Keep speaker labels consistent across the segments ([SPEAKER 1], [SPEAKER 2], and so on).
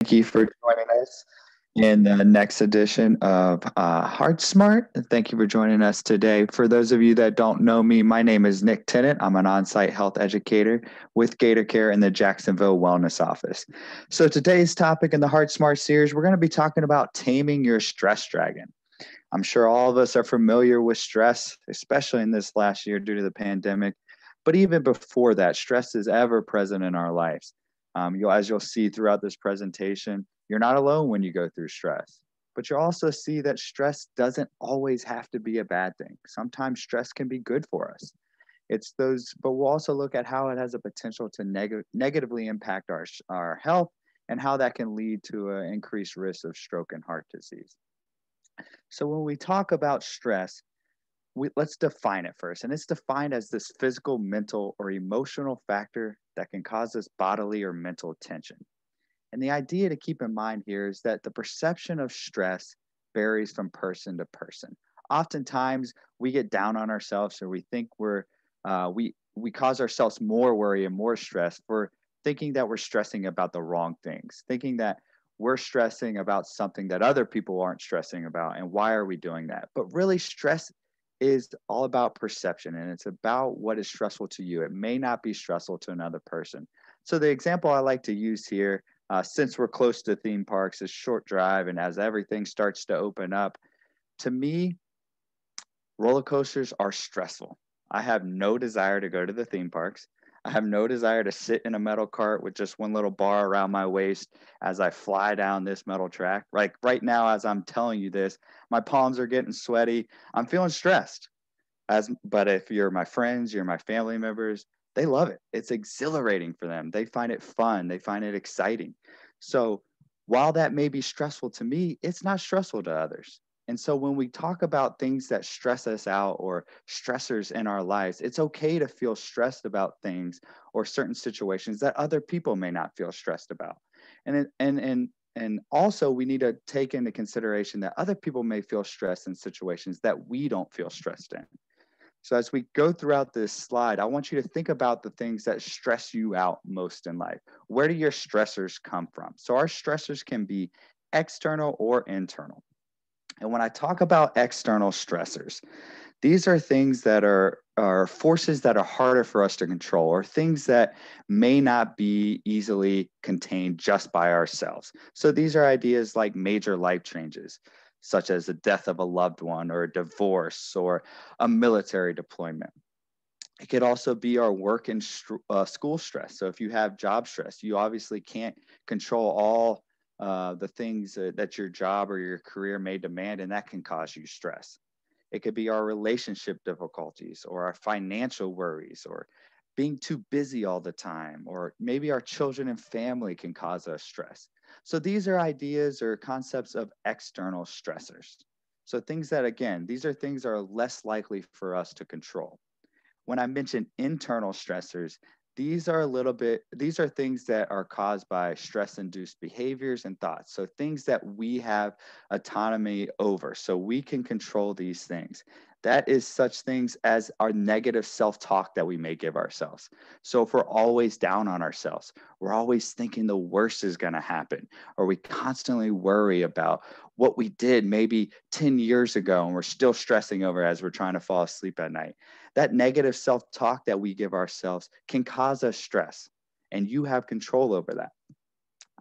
[SPEAKER 1] Thank you for joining us in the next edition of Heart Smart. Thank you for joining us today. For those of you that don't know me, my name is Nick Tennant. I'm an on-site health educator with Gator Care in the Jacksonville Wellness Office. So today's topic in the Heart Smart series, we're going to be talking about taming your stress dragon. I'm sure all of us are familiar with stress, especially in this last year due to the pandemic. But even before that, stress is ever present in our lives. As you'll see throughout this presentation, you're not alone when you go through stress. But you'll also see that stress doesn't always have to be a bad thing. Sometimes stress can be good for us. But we'll also look at how it has a potential to negatively impact our health and how that can lead to an increased risk of stroke and heart disease. So when we talk about stress, let's define it first. And it's defined as this physical, mental, or emotional factor that can cause us bodily or mental tension. And the idea to keep in mind here is that the perception of stress varies from person to person. Oftentimes, we get down on ourselves, or we think we cause ourselves more worry and more stress for thinking that we're stressing about the wrong things, thinking that we're stressing about something that other people aren't stressing about. And why are we doing that? But really, stress is all about perception, and it's about what is stressful to you. It may not be stressful to another person. So the example I like to use here, since we're close to theme parks, is short drive. And as everything starts to open up, to me, roller coasters are stressful. I have no desire to go to the theme parks. I have no desire to sit in a metal cart with just one little bar around my waist as I fly down this metal track. Like right now, as I'm telling you this, my palms are getting sweaty. I'm feeling stressed. But if you're my friends, you're my family members, they love it. It's exhilarating for them. They find it fun. They find it exciting. So while that may be stressful to me, it's not stressful to others. And so when we talk about things that stress us out or stressors in our lives, it's okay to feel stressed about things or certain situations that other people may not feel stressed about. And also we need to take into consideration that other people may feel stressed in situations that we don't feel stressed in. So as we go throughout this slide, I want you to think about the things that stress you out most in life. Where do your stressors come from? So our stressors can be external or internal. And when I talk about external stressors, these are things that are forces that are harder for us to control, or things that may not be easily contained just by ourselves. So these are ideas like major life changes, such as the death of a loved one, or a divorce, or a military deployment. It could also be our work and school stress. So if you have job stress, you obviously can't control all the things that your job or your career may demand, and that can cause you stress. It could be our relationship difficulties, or our financial worries, or being too busy all the time, or maybe our children and family can cause us stress. So these are ideas or concepts of external stressors. So things that, again, these are things that are less likely for us to control. When I mention internal stressors, these are things that are caused by stress induced behaviors and thoughts. So things that we have autonomy over. So we can control these things. That is such things as our negative self talk that we may give ourselves. So if we're always down on ourselves, we're always thinking the worst is going to happen, or we constantly worry about what we did maybe 10 years ago and we're still stressing over as we're trying to fall asleep at night. That negative self talk that we give ourselves can cause us stress, and you have control over that.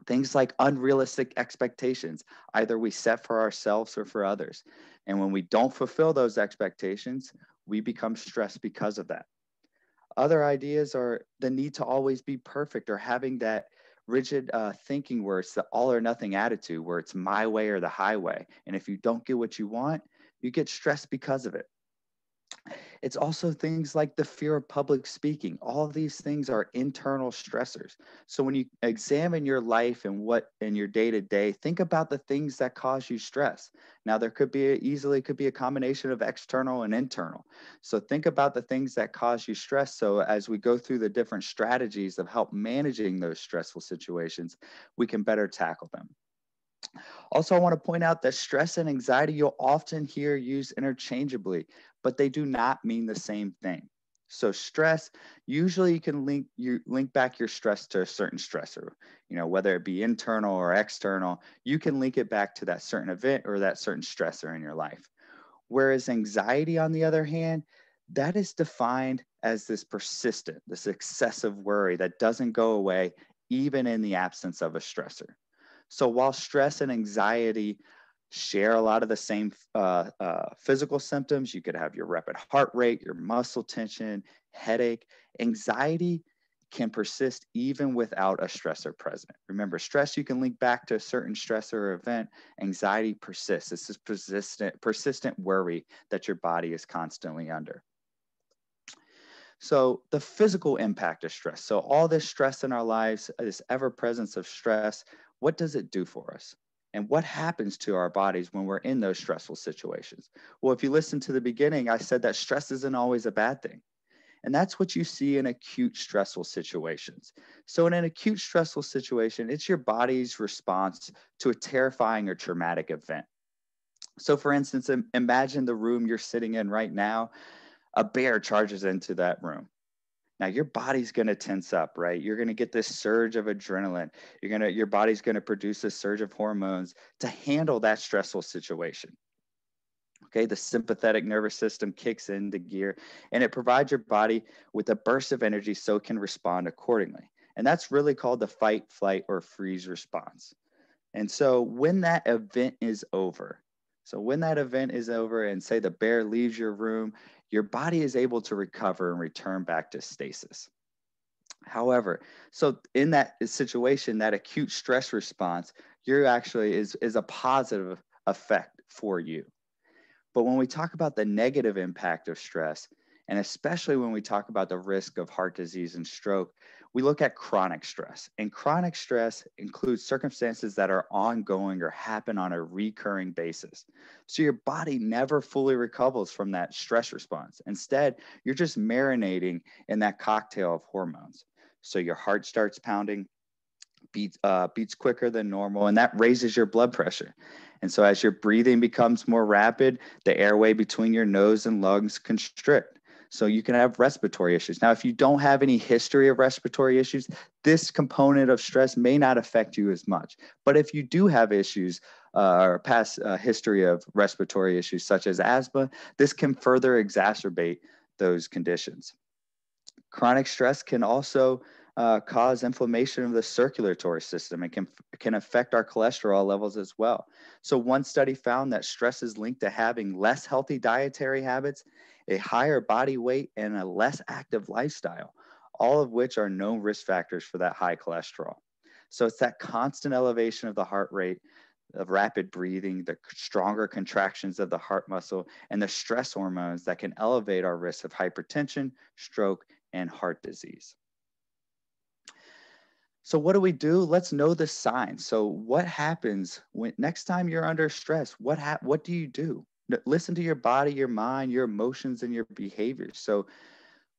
[SPEAKER 1] Things like unrealistic expectations, either we set for ourselves or for others. And when we don't fulfill those expectations, we become stressed because of that. Other ideas are the need to always be perfect, or having that rigid thinking where it's the all or nothing attitude, where it's my way or the highway. And if you don't get what you want, you get stressed because of it. It's also things like the fear of public speaking. All of these things are internal stressors. So when you examine your life and what in your day to day, think about the things that cause you stress. Now there could be a combination of external and internal. So think about the things that cause you stress. So as we go through the different strategies of help managing those stressful situations, we can better tackle them. Also, I want to point out that stress and anxiety you'll often hear used interchangeably, but they do not mean the same thing. So stress, usually you link back your stress to a certain stressor, whether it be internal or external, you can link it back to that certain event or that certain stressor in your life. Whereas anxiety, on the other hand, that is defined as this excessive worry that doesn't go away even in the absence of a stressor. So while stress and anxiety share a lot of the same physical symptoms, you could have your rapid heart rate, your muscle tension, headache. Anxiety can persist even without a stressor present. Remember, stress you can link back to a certain stressor or event. Anxiety persists. It's this persistent worry that your body is constantly under. So the physical impact of stress. So all this stress in our lives, this ever presence of stress, what does it do for us? And what happens to our bodies when we're in those stressful situations? Well, if you listen to the beginning, I said that stress isn't always a bad thing. And that's what you see in acute stressful situations. So in an acute stressful situation, it's your body's response to a terrifying or traumatic event. So for instance, imagine the room you're sitting in right now. A bear charges into that room. Now your body's going to tense up, right? You're going to get this surge of adrenaline. Your body's going to produce a surge of hormones to handle that stressful situation. Okay, the sympathetic nervous system kicks into gear and it provides your body with a burst of energy so it can respond accordingly. And that's really called the fight, flight, or freeze response. And so when that event is over, and say the bear leaves your room, your body is able to recover and return back to stasis. However, so in that situation, that acute stress response, you're actually is a positive effect for you. But when we talk about the negative impact of stress, and especially when we talk about the risk of heart disease and stroke, we look at chronic stress. And chronic stress includes circumstances that are ongoing or happen on a recurring basis. So your body never fully recovers from that stress response. Instead, you're just marinating in that cocktail of hormones. So your heart starts pounding, beats quicker than normal, and that raises your blood pressure. And so as your breathing becomes more rapid, the airway between your nose and lungs constrict. So you can have respiratory issues. Now, if you don't have any history of respiratory issues, this component of stress may not affect you as much. But if you do have issues or past history of respiratory issues such as asthma, this can further exacerbate those conditions. Chronic stress can also cause inflammation of the circulatory system and can affect our cholesterol levels as well. So one study found that stress is linked to having less healthy dietary habits, a higher body weight, and a less active lifestyle, all of which are known risk factors for that high cholesterol. So it's that constant elevation of the heart rate, of rapid breathing, the stronger contractions of the heart muscle, and the stress hormones that can elevate our risk of hypertension, stroke, and heart disease. So what do? Let's know the signs. So what happens when next time you're under stress? What do you do? Listen to your body, your mind, your emotions, and your behaviors. So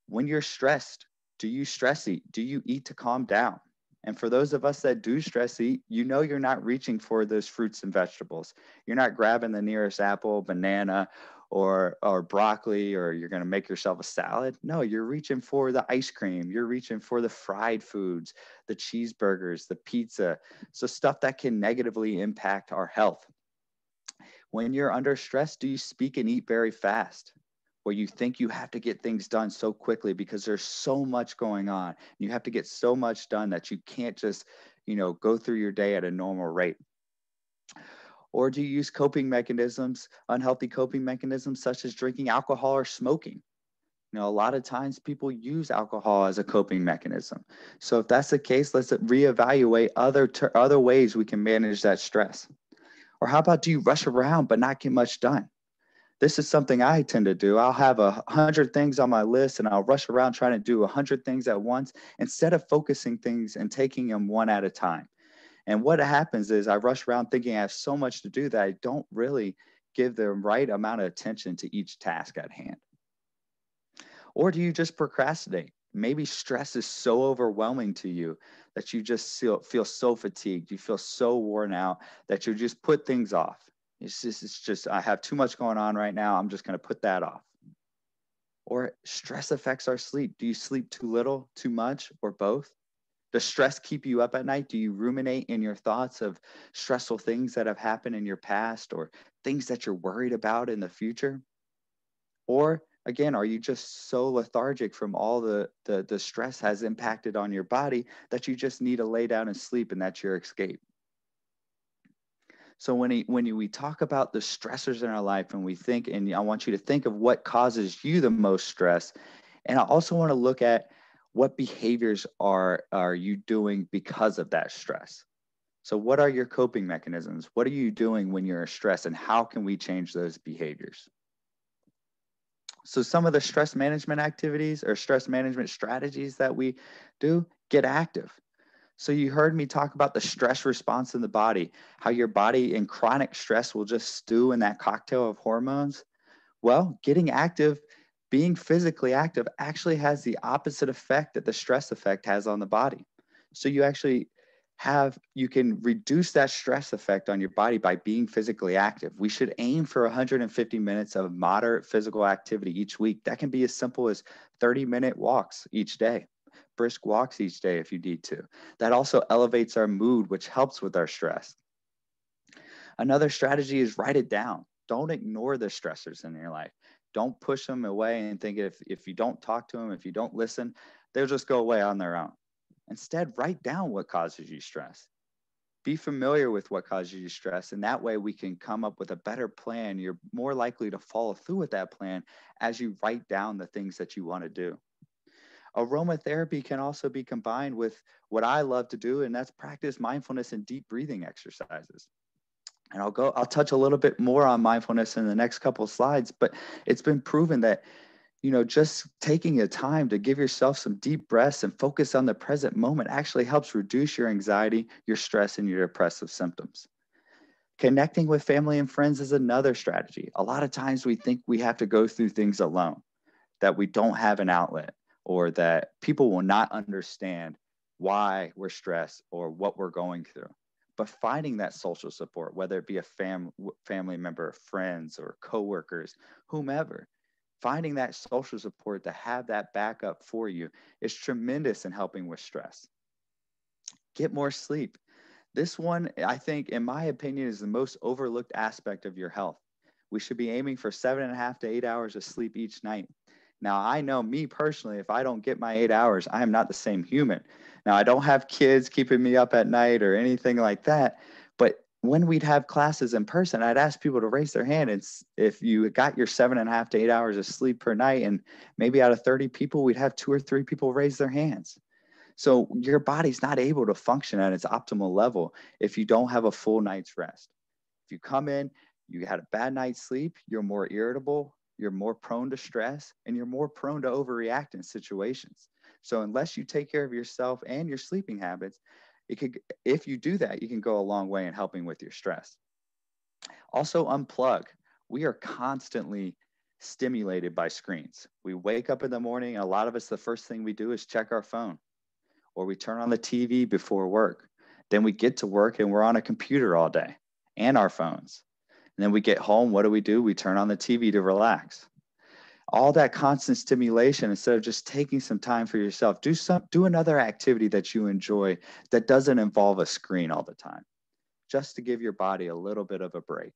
[SPEAKER 1] when you're stressed, do you stress eat? Do you eat to calm down? And for those of us that do stress eat, you're not reaching for those fruits and vegetables. You're not grabbing the nearest apple, banana, or broccoli, or you're going to make yourself a salad. No, you're reaching for the ice cream. You're reaching for the fried foods, the cheeseburgers, the pizza. So stuff that can negatively impact our health. When you're under stress, do you speak and eat very fast? Where you think you have to get things done so quickly because there's so much going on. You have to get so much done that you can't just, go through your day at a normal rate. Or do you use unhealthy coping mechanisms such as drinking alcohol or smoking? A lot of times people use alcohol as a coping mechanism. So if that's the case, let's reevaluate other ways we can manage that stress. Or how about, do you rush around but not get much done? This is something I tend to do. I'll have 100 things on my list and I'll rush around trying to do 100 things at once instead of focusing things and taking them one at a time. And what happens is I rush around thinking I have so much to do that I don't really give the right amount of attention to each task at hand. Or do you just procrastinate? Maybe stress is so overwhelming to you that you just feel so fatigued, you feel so worn out that you just put things off. It's just I have too much going on right now. I'm just going to put that off. Or stress affects our sleep. Do you sleep too little, too much, or both? Does stress keep you up at night? Do you ruminate in your thoughts of stressful things that have happened in your past or things that you're worried about in the future? Or again, are you just so lethargic from all the stress has impacted on your body that you just need to lay down and sleep and that's your escape? So we talk about the stressors in our life and we think, and I want you to think of what causes you the most stress. And I also want to look at what behaviors are you doing because of that stress. So what are your coping mechanisms? What are you doing when you're stressed and how can we change those behaviors? So some of the stress management activities or stress management strategies that we do, get active. So you heard me talk about the stress response in the body, how your body in chronic stress will just stew in that cocktail of hormones. Well, getting active, being physically active actually has the opposite effect that the stress effect has on the body. So you actually you can reduce that stress effect on your body by being physically active. We should aim for 150 minutes of moderate physical activity each week. That can be as simple as 30-minute walks each day, brisk walks each day if you need to. That also elevates our mood, which helps with our stress. Another strategy is write it down. Don't ignore the stressors in your life. Don't push them away and think if you don't talk to them, if you don't listen, they'll just go away on their own. Instead, write down what causes you stress. Be familiar with what causes you stress, and that way we can come up with a better plan. You're more likely to follow through with that plan as you write down the things that you want to do. Aromatherapy can also be combined with what I love to do, and that's practice mindfulness and deep breathing exercises. And I'll touch a little bit more on mindfulness in the next couple of slides, but it's been proven that, just taking a time to give yourself some deep breaths and focus on the present moment actually helps reduce your anxiety, your stress, and your depressive symptoms. Connecting with family and friends is another strategy. A lot of times we think we have to go through things alone, that we don't have an outlet, or that people will not understand why we're stressed or what we're going through. But finding that social support, whether it be a family member, friends, or coworkers, whomever, finding that social support to have that backup for you is tremendous in helping with stress. Get more sleep. This one, I think, in my opinion, is the most overlooked aspect of your health. We should be aiming for 7.5 to 8 hours of sleep each night. Now, I know me personally, if I don't get my 8 hours, I am not the same human. Now, I don't have kids keeping me up at night or anything like that. But when we'd have classes in person, I'd ask people to raise their hand. And if you got your 7.5 to 8 hours of sleep per night, and maybe out of 30 people, we'd have 2 or 3 people raise their hands. So your body's not able to function at its optimal level if you don't have a full night's rest. If you come in, you had a bad night's sleep, you're more irritable, you're more prone to stress, and you're more prone to overreact in situations. So unless you take care of yourself and your sleeping habits, if you do that, you can go a long way in helping with your stress. Also, unplug. We are constantly stimulated by screens. We wake up in the morning, and a lot of us, the first thing we do is check our phone, or we turn on the TV before work. Then we get to work and we're on a computer all day and our phones. And then we get home, what do? We turn on the TV to relax. All that constant stimulation, instead of just taking some time for yourself, do another activity that you enjoy that doesn't involve a screen all the time, just to give your body a little bit of a break.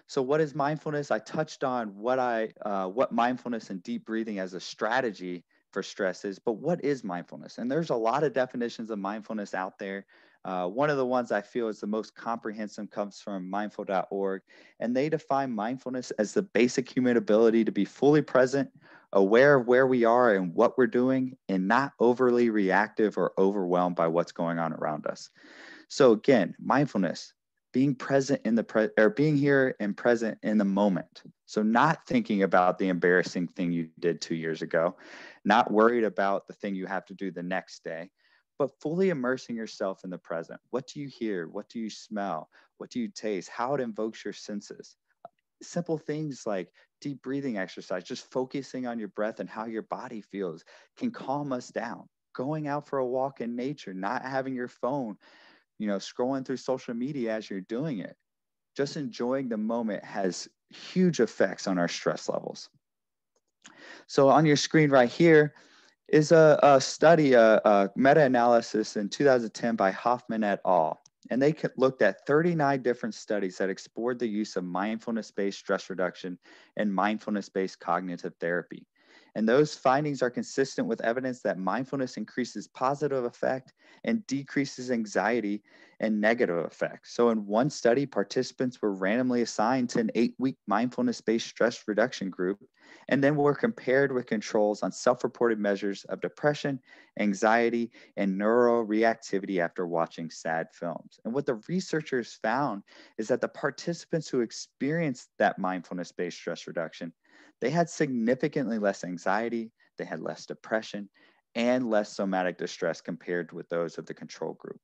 [SPEAKER 1] So what is mindfulness? I touched on what mindfulness and deep breathing as a strategy for stress is, but what is mindfulness? And there's a lot of definitions of mindfulness out there. One of the ones I feel is the most comprehensive comes from mindful.org, and they define mindfulness as the basic human ability to be fully present, aware of where we are and what we're doing, and not overly reactive or overwhelmed by what's going on around us. So again, mindfulness, being present in being here and present in the moment. So not thinking about the embarrassing thing you did 2 years ago, not worried about the thing you have to do the next day, but fully immersing yourself in the present. What do you hear? What do you smell? What do you taste? How it invokes your senses. Simple things like deep breathing exercise, just focusing on your breath and how your body feels can calm us down. Going out for a walk in nature, not having your phone, scrolling through social media as you're doing it. Just enjoying the moment has huge effects on our stress levels. So on your screen right here is a study, a meta-analysis in 2010 by Hoffman et al. And they looked at 39 different studies that explored the use of mindfulness-based stress reduction and mindfulness-based cognitive therapy. And those findings are consistent with evidence that mindfulness increases positive effect and decreases anxiety and negative effects. So in one study, participants were randomly assigned to an 8-week mindfulness-based stress reduction group, and then were compared with controls on self-reported measures of depression, anxiety, and neuroreactivity after watching sad films. And what the researchers found is that the participants who experienced that mindfulness-based stress reduction, they had significantly less anxiety, they had less depression, and less somatic distress compared with those of the control group.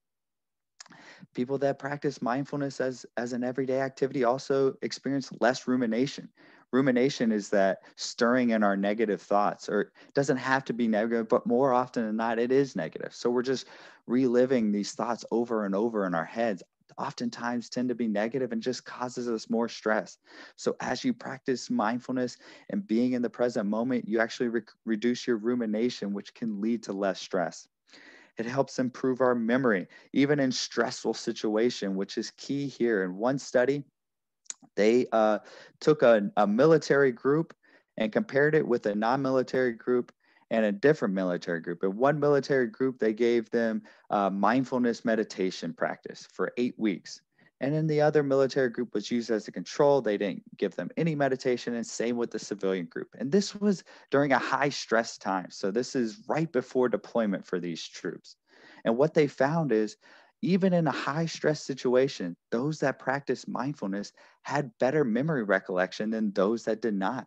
[SPEAKER 1] People that practice mindfulness as an everyday activity also experience less rumination. Rumination is that stirring in our negative thoughts, or it doesn't have to be negative, but more often than not, it is negative. So we're just reliving these thoughts over and over in our heads, oftentimes tend to be negative and just causes us more stress. So as you practice mindfulness and being in the present moment, you actually reduce your rumination, which can lead to less stress. It helps improve our memory, even in stressful situation, which is key here. In one study, they took a military group and compared it with a non-military group and a different military group. In one military group, they gave them mindfulness meditation practice for 8 weeks. And then the other military group was used as a control. They didn't give them any meditation, and same with the civilian group. And this was during a high stress time. So this is right before deployment for these troops. And what they found is even in a high stress situation, those that practice mindfulness had better memory recollection than those that did not.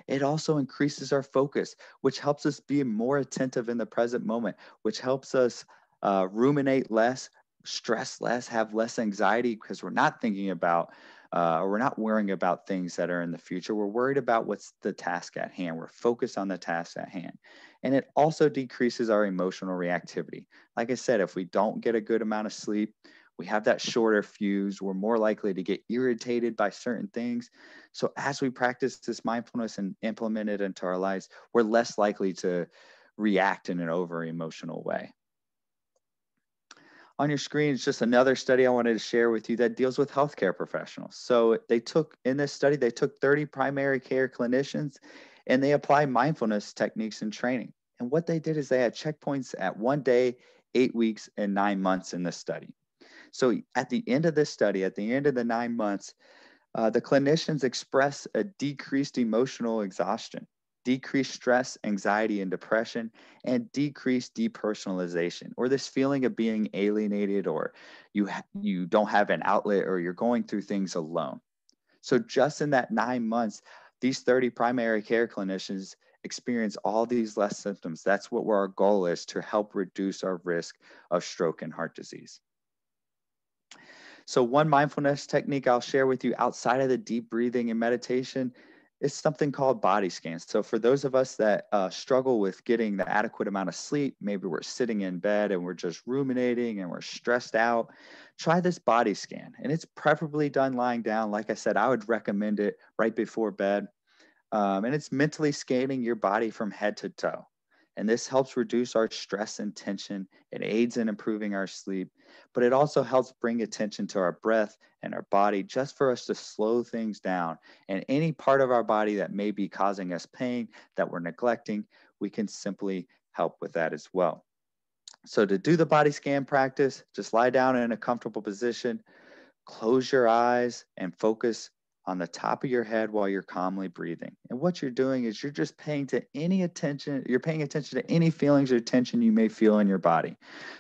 [SPEAKER 1] It also increases our focus, which helps us be more attentive in the present moment, which helps us ruminate less, stress less, have less anxiety because we're not thinking about or we're not worrying about things that are in the future. We're worried about what's the task at hand. We're focused on the task at hand. And it also decreases our emotional reactivity. Like I said, if we don't get a good amount of sleep, we have that shorter fuse, we're more likely to get irritated by certain things. So as we practice this mindfulness and implement it into our lives, we're less likely to react in an over emotional way. On your screen is just another study I wanted to share with you that deals with healthcare professionals. So in this study, they took 30 primary care clinicians and they applied mindfulness techniques and training. And what they did is they had checkpoints at 1 day, 8 weeks, and 9 months in the study. So at the end of this study, at the end of the 9 months, the clinicians express a decreased emotional exhaustion, decreased stress, anxiety, and depression, and decreased depersonalization, or this feeling of being alienated, or you don't have an outlet, or you're going through things alone. So just in that 9 months, these 30 primary care clinicians experience all these less symptoms. That's what our goal is, to help reduce our risk of stroke and heart disease. So, one mindfulness technique I'll share with you outside of the deep breathing and meditation is something called body scans. So, for those of us that struggle with getting the adequate amount of sleep, maybe we're sitting in bed and we're just ruminating and we're stressed out, try this body scan. And it's preferably done lying down. Like I said, I would recommend it right before bed. And it's mentally scanning your body from head to toe. And this helps reduce our stress and tension. It aids in improving our sleep, but it also helps bring attention to our breath and our body just for us to slow things down. And any part of our body that may be causing us pain that we're neglecting, we can simply help with that as well. So to do the body scan practice, just lie down in a comfortable position, close your eyes, and focus on the top of your head while you're calmly breathing. And what you're doing is you're just paying attention to any feelings or tension you may feel in your body.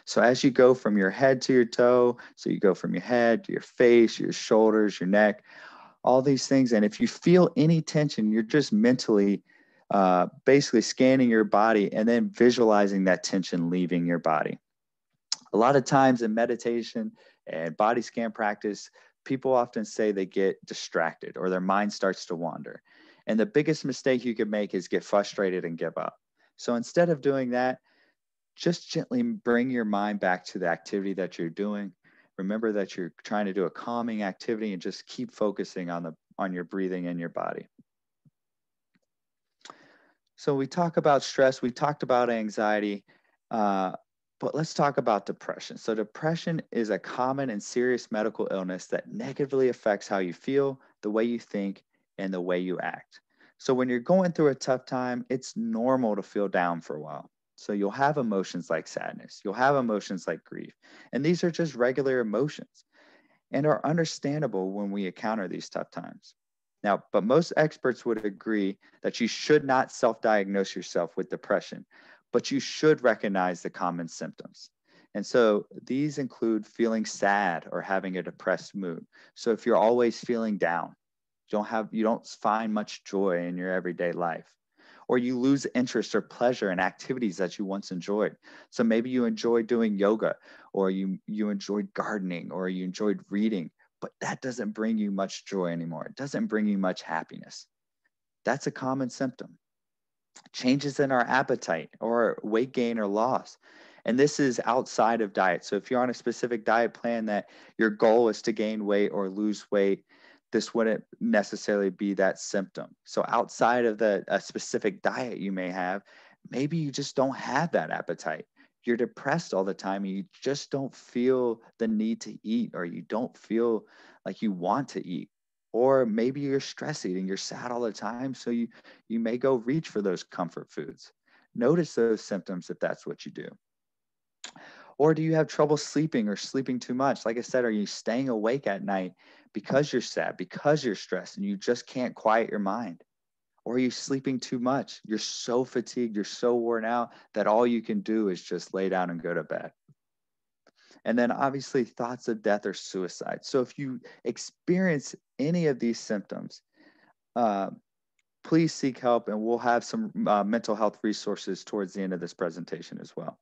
[SPEAKER 1] So as you go from your head to your toe, so you go from your head to your face, your shoulders, your neck, all these things. And if you feel any tension, you're just mentally basically scanning your body and then visualizing that tension leaving your body. A lot of times in meditation and body scan practice, people often say they get distracted or their mind starts to wander. And the biggest mistake you can make is get frustrated and give up. So instead of doing that, just gently bring your mind back to the activity that you're doing. Remember that you're trying to do a calming activity and just keep focusing on your breathing and your body. So we talk about stress, we talked about anxiety, uh, but let's talk about depression. So depression is a common and serious medical illness that negatively affects how you feel, the way you think, and the way you act. So when you're going through a tough time, it's normal to feel down for a while. So you'll have emotions like sadness, you'll have emotions like grief, and these are just regular emotions and are understandable when we encounter these tough times. Now, but most experts would agree that you should not self diagnose yourself with depression, but you should recognize the common symptoms. And so these include feeling sad or having a depressed mood. So if you're always feeling down, you don't find much joy in your everyday life, or you lose interest or pleasure in activities that you once enjoyed. So maybe you enjoyed doing yoga, or you enjoyed gardening, or you enjoyed reading, but that doesn't bring you much joy anymore. It doesn't bring you much happiness. That's a common symptom. Changes in our appetite or weight gain or loss. And this is outside of diet. So if you're on a specific diet plan that your goal is to gain weight or lose weight, this wouldn't necessarily be that symptom. So outside of a specific diet you may have, maybe you just don't have that appetite. You're depressed all the time and you just don't feel the need to eat, or you don't feel like you want to eat. Or maybe you're stress eating, you're sad all the time, so you may go reach for those comfort foods. Notice those symptoms if that's what you do. Or do you have trouble sleeping or sleeping too much? Like I said, are you staying awake at night because you're sad, because you're stressed, and you just can't quiet your mind? Or are you sleeping too much? You're so fatigued, you're so worn out that all you can do is just lay down and go to bed. And then obviously thoughts of death or suicide. So if you experience any of these symptoms, uh, please seek help, and we'll have some mental health resources towards the end of this presentation as well.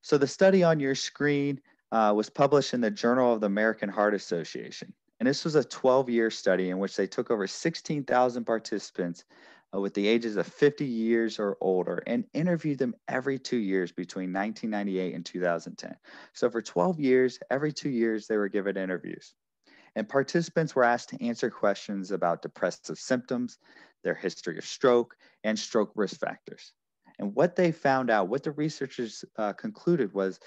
[SPEAKER 1] So the study on your screen was published in the Journal of the American Heart Association. And this was a 12-year study in which they took over 16,000 participants with the ages of 50 years or older and interviewed them every 2 years between 1998 and 2010. So for 12 years, every 2 years, they were given interviews. And participants were asked to answer questions about depressive symptoms, their history of stroke, and stroke risk factors. And what they found out, what the researchers concluded was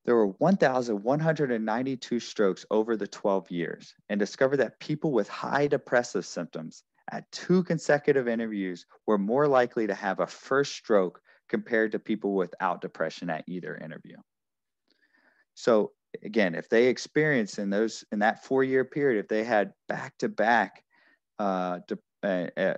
[SPEAKER 1] there were 1,192 strokes over the 12 years, and discovered that people with high depressive symptoms at 2 consecutive interviews were more likely to have a first stroke compared to people without depression at either interview. So again, if they experienced in that 4-year period, if they had back-to-back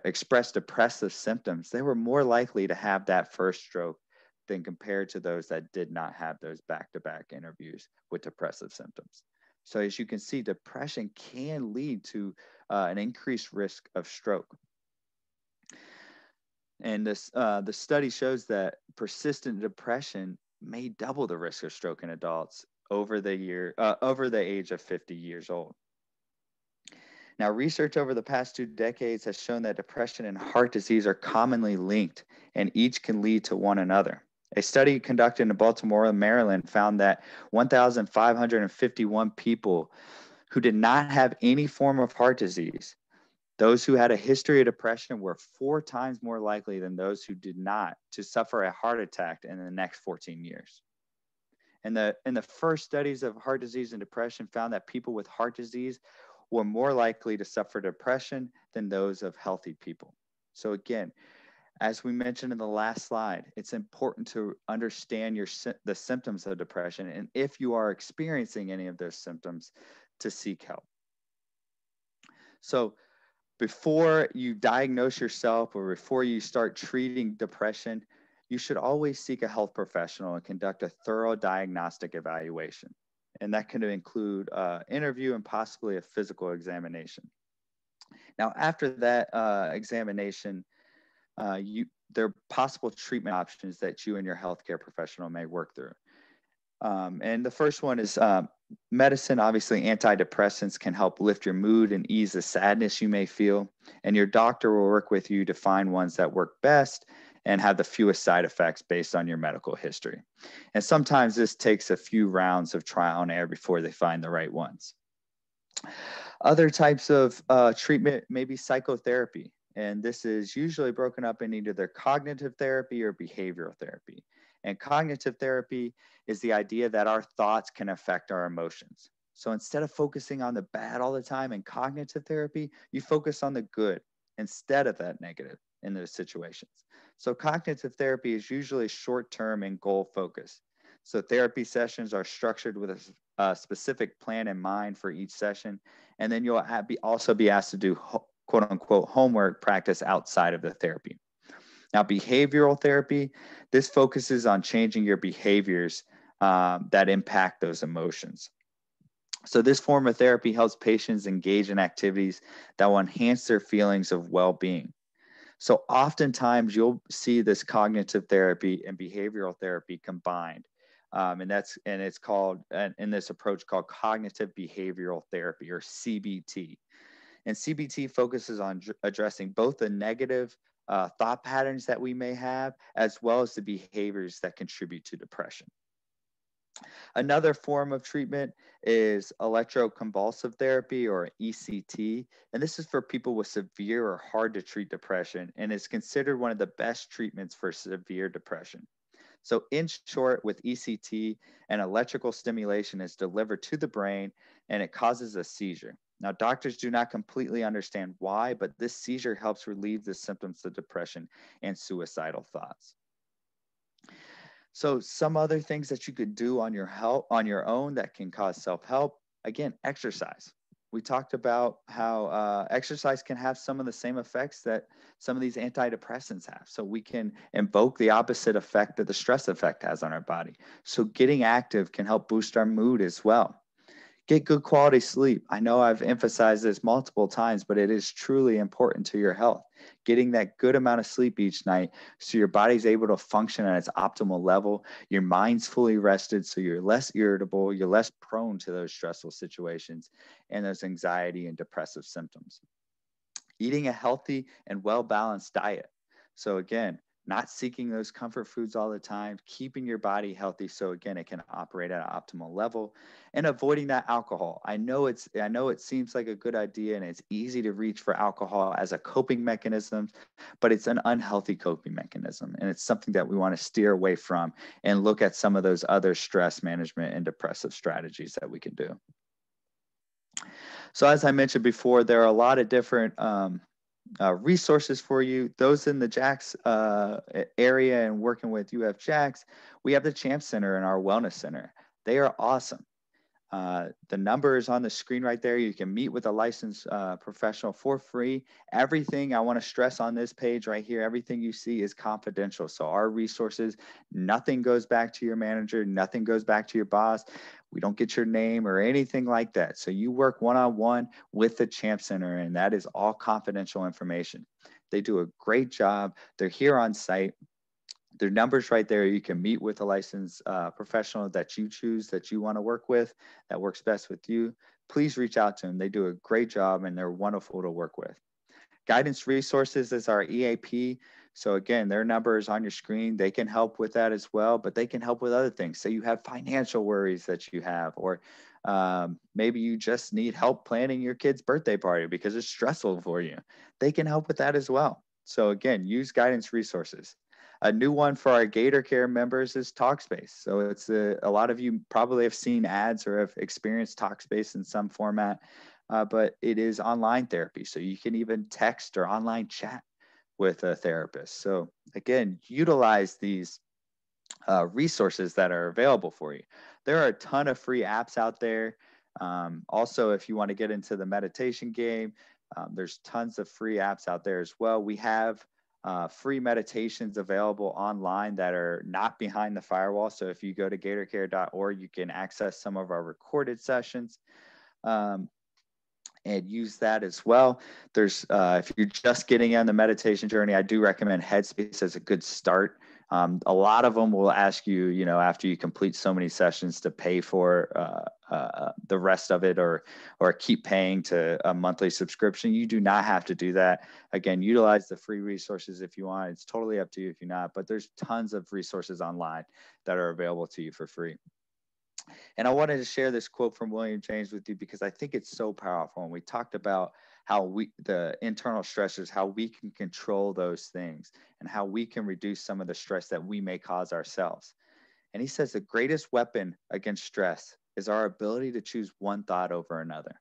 [SPEAKER 1] expressed depressive symptoms, they were more likely to have that first stroke than compared to those that did not have those back-to-back interviews with depressive symptoms. So as you can see, depression can lead to an increased risk of stroke. And the study shows that persistent depression may double the risk of stroke in adults over the age of 50 years old. Now, research over the past 2 decades has shown that depression and heart disease are commonly linked, and each can lead to one another. A study conducted in Baltimore, Maryland, found that 1,551 people who did not have any form of heart disease, those who had a history of depression, were 4 times more likely than those who did not to suffer a heart attack in the next 14 years. And the first studies of heart disease and depression found that people with heart disease were more likely to suffer depression than those of healthy people. So again, as we mentioned in the last slide, it's important to understand the symptoms of depression, and if you are experiencing any of those symptoms, to seek help. So before you diagnose yourself or before you start treating depression, you should always seek a health professional and conduct a thorough diagnostic evaluation. And that can include interview and possibly a physical examination. Now, after that examination, there are possible treatment options that you and your healthcare professional may work through. And the first one is medicine. Obviously, antidepressants can help lift your mood and ease the sadness you may feel. And your doctor will work with you to find ones that work best and have the fewest side effects based on your medical history. And sometimes this takes a few rounds of trial and error before they find the right ones. Other types of treatment may be psychotherapy. And this is usually broken up in either cognitive therapy or behavioral therapy. And cognitive therapy is the idea that our thoughts can affect our emotions. So instead of focusing on the bad all the time in cognitive therapy, you focus on the good instead of that negative in those situations. So cognitive therapy is usually short term and goal focused. So therapy sessions are structured with a specific plan in mind for each session. And then you'll also be asked to do quote unquote homework practice outside of the therapy. Now, behavioral therapy, this focuses on changing your behaviors that impact those emotions. So, this form of therapy helps patients engage in activities that will enhance their feelings of well being. So, oftentimes you'll see this cognitive therapy and behavioral therapy combined. And it's called in this approach called cognitive behavioral therapy, or CBT. And CBT focuses on addressing both the negative thought patterns that we may have, as well as the behaviors that contribute to depression. Another form of treatment is electroconvulsive therapy, or ECT. And this is for people with severe or hard to treat depression and is considered one of the best treatments for severe depression. So, in short, with ECT, an electrical stimulation is delivered to the brain and it causes a seizure. Now, doctors do not completely understand why, but this seizure helps relieve the symptoms of depression and suicidal thoughts. So, some other things that you could do on your own that can cause self-help. Again, exercise. We talked about how exercise can have some of the same effects that some of these antidepressants have. So we can invoke the opposite effect that the stress effect has on our body. So getting active can help boost our mood as well. Get good quality sleep. I know I've emphasized this multiple times, but it is truly important to your health. Getting that good amount of sleep each night so your body's able to function at its optimal level, your mind's fully rested so you're less irritable, you're less prone to those stressful situations and those anxiety and depressive symptoms. Eating a healthy and well balanced diet. So, again, not seeking those comfort foods all the time, keeping your body healthy so again it can operate at an optimal level, and avoiding that alcohol. I know it seems like a good idea and it's easy to reach for alcohol as a coping mechanism, but it's an unhealthy coping mechanism and it's something that we want to steer away from and look at some of those other stress management and depressive strategies that we can do. So as I mentioned before, there are a lot of different resources for you. Those in the JAX area and working with UF JAX, we have the Champ Center and our Wellness Center. They are awesome. The number is on the screen right there. You can meet with a licensed professional for free. Everything I want to stress on this page right here, everything you see is confidential. So our resources, nothing goes back to your manager, nothing goes back to your boss. We don't get your name or anything like that. So you work one-on-one with the Champ Center, and that is all confidential information. They do a great job. They're here on site. Their numbers right there. You can meet with a licensed professional that you choose, that you want to work with, that works best with you. Please reach out to them. They do a great job and they're wonderful to work with. Guidance Resources is our EAP. So again, their number is on your screen. They can help with that as well, but they can help with other things. Say you have financial worries that you have, or maybe you just need help planning your kid's birthday party because it's stressful for you. They can help with that as well. So again, use Guidance Resources. A new one for our Gator Care members is Talkspace. So it's a lot of you probably have seen ads or have experienced Talkspace in some format, but it is online therapy. So you can even text or online chat with a therapist. So again, utilize these resources that are available for you. There are a ton of free apps out there. Also, if you want to get into the meditation game, there's tons of free apps out there as well. We have free meditations available online that are not behind the firewall. So if you go to gatorcare.org, you can access some of our recorded sessions. And use that as well. There's if you're just getting on the meditation journey, I do recommend Headspace as a good start. A lot of them will ask you, you know, after you complete so many sessions, to pay for the rest of it, or keep paying to a monthly subscription. You do not have to do that. Again, utilize the free resources if you want. It's totally up to you if you're not, but there's tons of resources online that are available to you for free. And I wanted to share this quote from William James with you because I think it's so powerful. And we talked about how the internal stressors, how we can control those things and how we can reduce some of the stress that we may cause ourselves. And he says the greatest weapon against stress is our ability to choose one thought over another.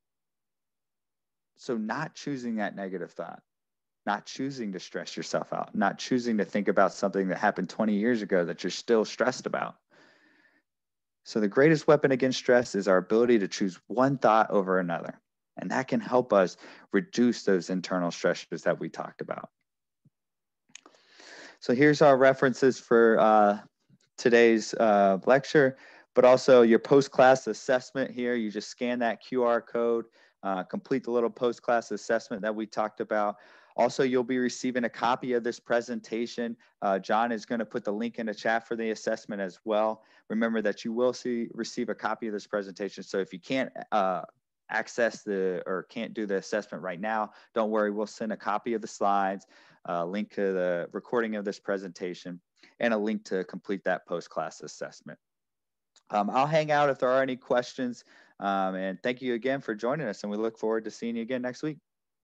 [SPEAKER 1] So, not choosing that negative thought, not choosing to stress yourself out, not choosing to think about something that happened 20 years ago that you're still stressed about. So, the greatest weapon against stress is our ability to choose one thought over another. And that can help us reduce those internal stressors that we talked about. So, here's our references for today's lecture, but also your post-class assessment here. You just scan that QR code, complete the little post-class assessment that we talked about. Also, you'll be receiving a copy of this presentation. John is going to put the link in the chat for the assessment as well. Remember that you will receive a copy of this presentation. So if you can't access or can't do the assessment right now, don't worry, we'll send a copy of the slides, a link to the recording of this presentation, and a link to complete that post-class assessment. I'll hang out if there are any questions. And thank you again for joining us, and we look forward to seeing you again next week.